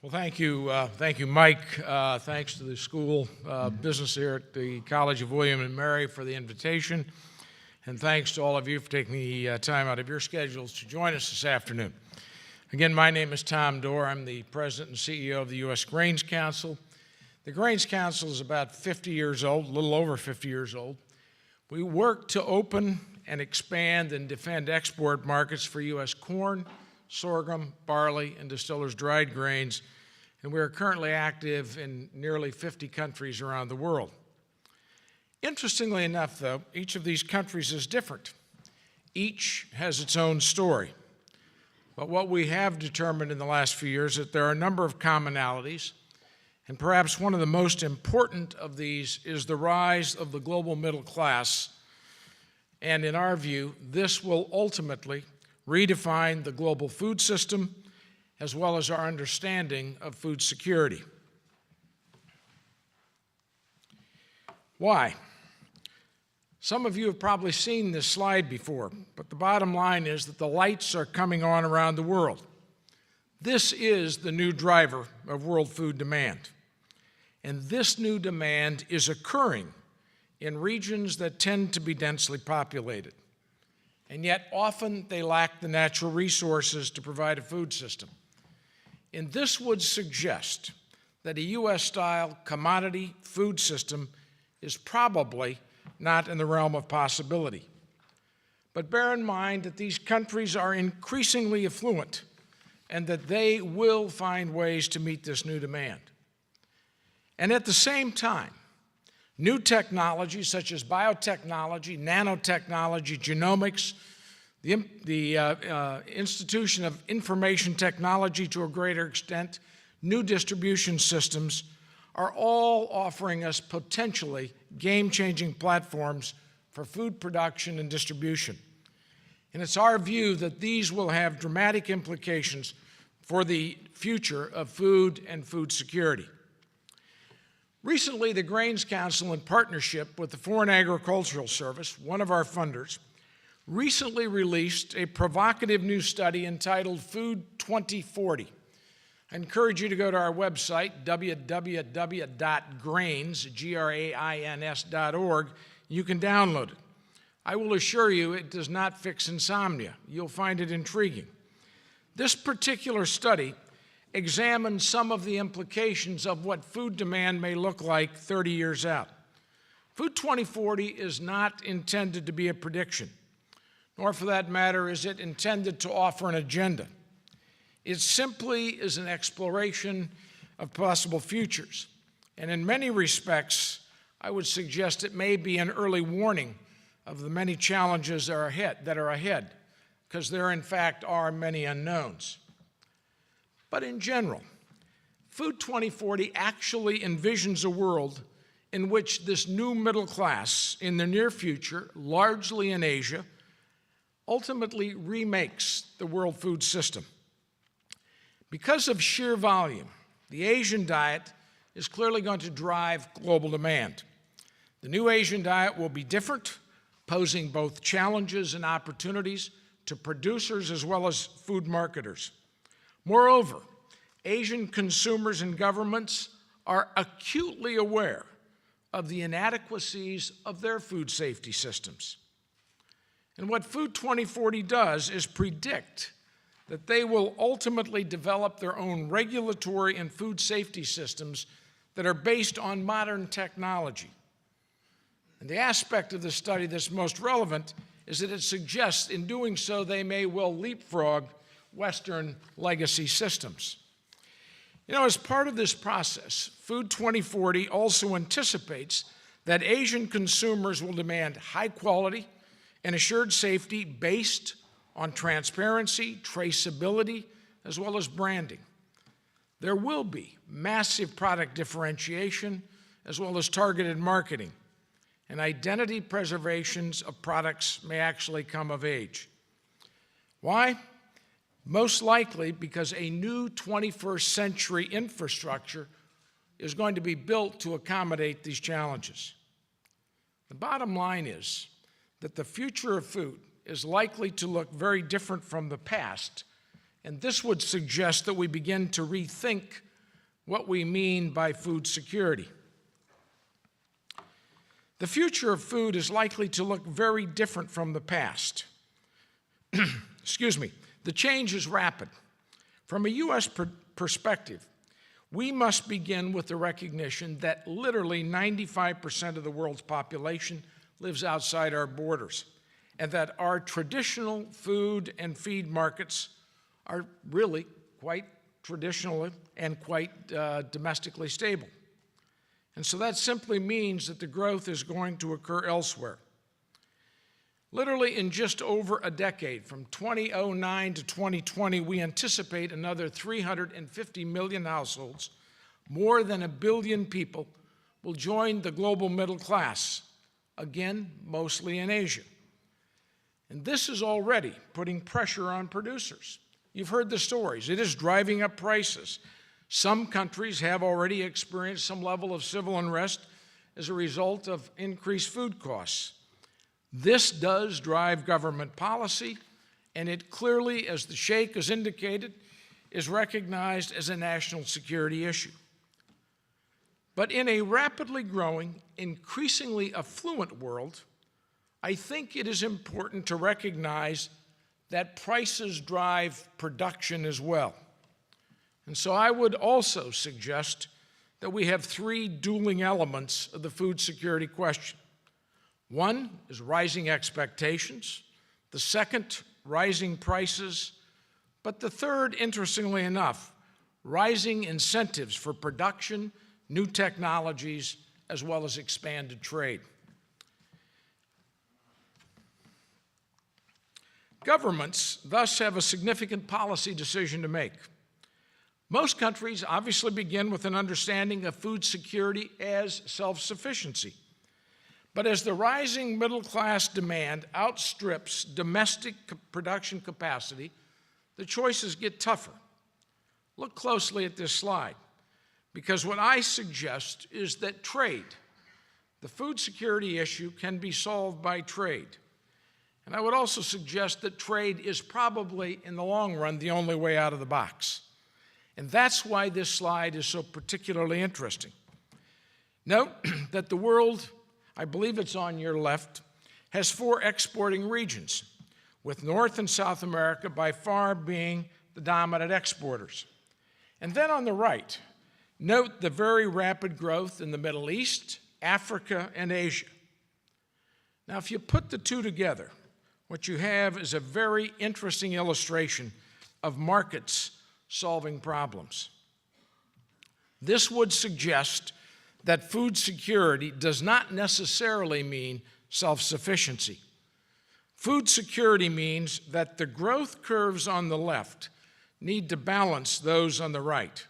Well, thank you, Mike. Thanks to the School of Business here at the College of William and Mary for the invitation, and thanks to all of you for taking the time out of your schedules to join us this afternoon. Again, my name is Tom Dorr. I'm the President and CEO of the U.S. Grains Council. The Grains Council is about 50 years old, a little over 50 years old. We work to open and expand and defend export markets for U.S. corn, sorghum, barley, and distillers' dried grains, and we are currently active in nearly 50 countries around the world. Interestingly enough, though, each of these countries is different. Each has its own story. But what we have determined in the last few years is that there are a number of commonalities, and perhaps one of the most important of these is the rise of the global middle class. And in our view, this will ultimately redefine the global food system as well as our understanding of food security. Why? Some of you have probably seen this slide before, but the bottom line is that the lights are coming on around the world. This is the new driver of world food demand. And this new demand is occurring in regions that tend to be densely populated. And yet often they lack the natural resources to provide a food system. And this would suggest that a U.S.-style commodity food system is probably not in the realm of possibility. But bear in mind that these countries are increasingly affluent and that they will find ways to meet this new demand. And at the same time, new technologies such as biotechnology, nanotechnology, genomics, the institution of information technology to a greater extent, new distribution systems are all offering us potentially game-changing platforms for food production and distribution. And it's our view that these will have dramatic implications for the future of food and food security. Recently, the Grains Council, in partnership with the Foreign Agricultural Service, one of our funders, recently released a provocative new study entitled Food 2040. I encourage you to go to our website, www.grains.org. You can download it. I will assure you it does not fix insomnia. You'll find it intriguing. This particular study examines some of the implications of what food demand may look like 30 years out. Food 2040 is not intended to be a prediction, nor for that matter is it intended to offer an agenda. It simply is an exploration of possible futures. And in many respects, I would suggest it may be an early warning of the many challenges that are ahead, because there in fact are many unknowns. But in general, Food 2040 actually envisions a world in which this new middle class in the near future, largely in Asia, ultimately remakes the world food system. Because of sheer volume, the Asian diet is clearly going to drive global demand. The new Asian diet will be different, posing both challenges and opportunities to producers as well as food marketers. Moreover, Asian consumers and governments are acutely aware of the inadequacies of their food safety systems. And what Food 2040 does is predict that they will ultimately develop their own regulatory and food safety systems that are based on modern technology. And the aspect of the study that's most relevant is that it suggests in doing so they may well leapfrog Western legacy systems. You know, as part of this process, Food 2040 also anticipates that Asian consumers will demand high quality and assured safety based on transparency, traceability, as well as branding. There will be massive product differentiation as well as targeted marketing, and identity preservations of products may actually come of age. Why? Most likely because a new 21st century infrastructure is going to be built to accommodate these challenges. The bottom line is that the future of food is likely to look very different from the past, and this would suggest that we begin to rethink what we mean by food security. The future of food is likely to look very different from the past. Excuse me. The change is rapid. From a U.S. perspective, we must begin with the recognition that literally 95% of the world's population lives outside our borders, and that our traditional food and feed markets are really quite traditional and quite domestically stable. And so that simply means that the growth is going to occur elsewhere. Literally in just over a decade, from 2009 to 2020, we anticipate another 350 million households, more than 1 billion people, will join the global middle class, again, mostly in Asia. And this is already putting pressure on producers. You've heard the stories. It is driving up prices. Some countries have already experienced some level of civil unrest as a result of increased food costs. This does drive government policy, and it clearly, as the Sheikh has indicated, is recognized as a national security issue. But in a rapidly growing, increasingly affluent world, I think it is important to recognize that prices drive production as well. And so I would also suggest that we have 3 dueling elements of the food security question. One is rising expectations, the second, rising prices, but the third, interestingly enough, rising incentives for production, new technologies, as well as expanded trade. Governments thus have a significant policy decision to make. Most countries obviously begin with an understanding of food security as self-sufficiency. But as the rising middle-class demand outstrips domestic production capacity, the choices get tougher. Look closely at this slide, because what I suggest is that trade, the food security issue, can be solved by trade. And I would also suggest that trade is probably, in the long run, the only way out of the box. And that's why this slide is so particularly interesting. Note that the world, I believe it's on your left, has 4 exporting regions, with North and South America by far being the dominant exporters. And then on the right, note the very rapid growth in the Middle East, Africa, and Asia. Now, if you put the two together, what you have is a very interesting illustration of markets solving problems. This would suggest that food security does not necessarily mean self-sufficiency. Food security means that the growth curves on the left need to balance those on the right.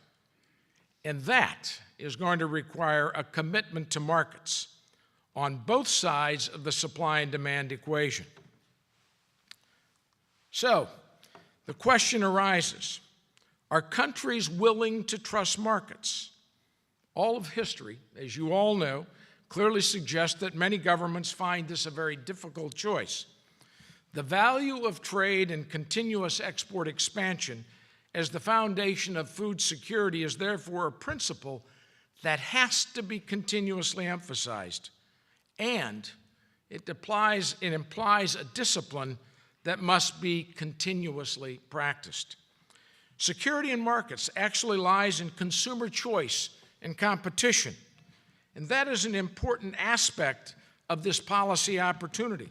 And that is going to require a commitment to markets on both sides of the supply and demand equation. So, the question arises, are countries willing to trust markets? All of history, as you all know, clearly suggests that many governments find this a very difficult choice. The value of trade and continuous export expansion as the foundation of food security is therefore a principle that has to be continuously emphasized, and it implies a discipline that must be continuously practiced. Security in markets actually lies in consumer choice and competition, and that is an important aspect of this policy opportunity.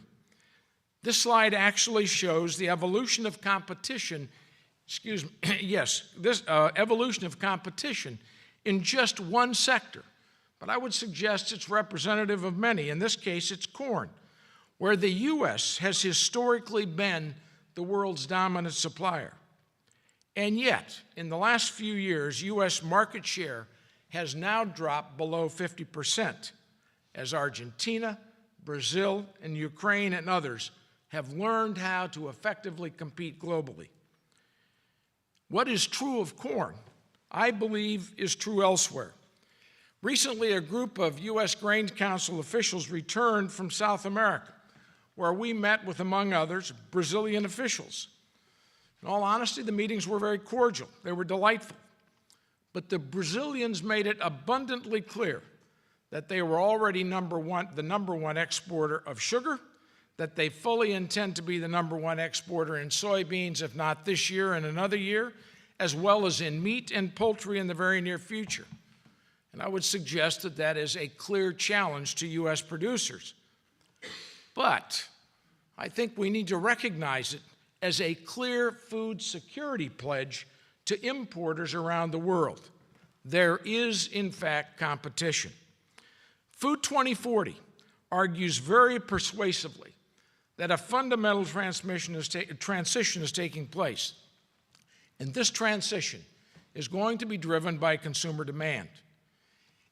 This slide actually shows the evolution of competition, evolution of competition in just one sector, but I would suggest it's representative of many. In this case, it's corn, where the U.S. has historically been the world's dominant supplier. And yet, in the last few years, U.S. market share has now dropped below 50%, as Argentina, Brazil, and Ukraine and others have learned how to effectively compete globally. What is true of corn, I believe, is true elsewhere. Recently, a group of U.S. Grain Council officials returned from South America, where we met with, among others, Brazilian officials. In all honesty, the meetings were very cordial. They were delightful. but the Brazilians made it abundantly clear that they were already the number one exporter of sugar, that they fully intend to be the number one exporter in soybeans, if not this year and another year, as well as in meat and poultry in the very near future. And I would suggest that that is a clear challenge to U.S. producers. But I think we need to recognize it as a clear food security pledge to importers around the world. There is, in fact, competition. Food 2040 argues very persuasively that a fundamental transition is taking place. And this transition is going to be driven by consumer demand.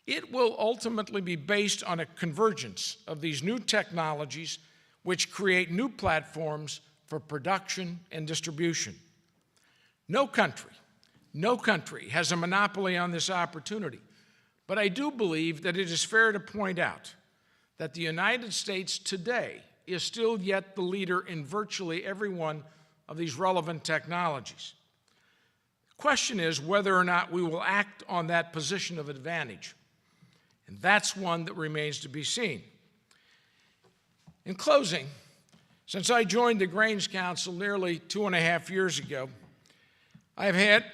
It will ultimately be based on a convergence of these new technologies which create new platforms for production and distribution. No country has a monopoly on this opportunity, but I do believe that it is fair to point out that the United States today is still yet the leader in virtually every one of these relevant technologies. The question is whether or not we will act on that position of advantage, and that's one that remains to be seen. In closing, since I joined the Grains Council nearly 2.5 years ago, I've had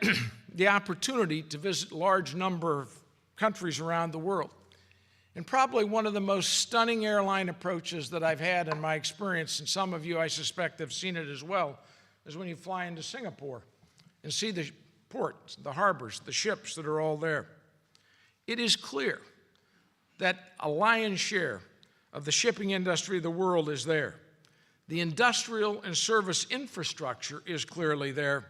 the opportunity to visit a large number of countries around the world. And probably one of the most stunning airline approaches that I've had in my experience, and some of you, I suspect, have seen it as well, is when you fly into Singapore and see the ports, the harbors, the ships that are all there. It is clear that a lion's share of the shipping industry of the world is there. The industrial and service infrastructure is clearly there.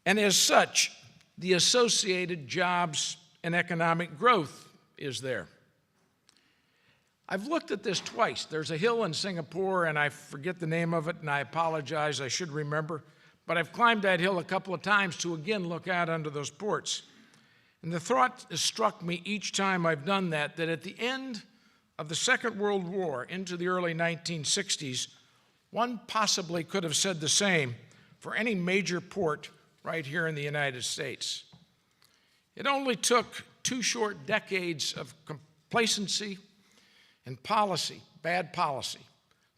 And as such, the associated jobs and economic growth is there. I've looked at this twice. There's a hill in Singapore, and I forget the name of it, and I apologize, I should remember. But I've climbed that hill a couple of times to again look out under those ports. And the thought has struck me each time I've done that at the end of the Second World War into the early 1960s, one possibly could have said the same for any major port right here in the United States. It only took 2 short decades of complacency and policy, bad policy,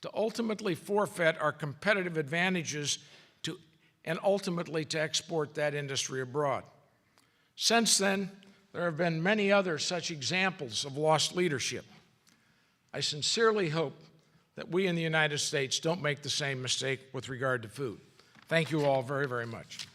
to ultimately forfeit our competitive advantages and ultimately to export that industry abroad. Since then, there have been many other such examples of lost leadership. I sincerely hope that we in the United States don't make the same mistake with regard to food. Thank you all very, very much.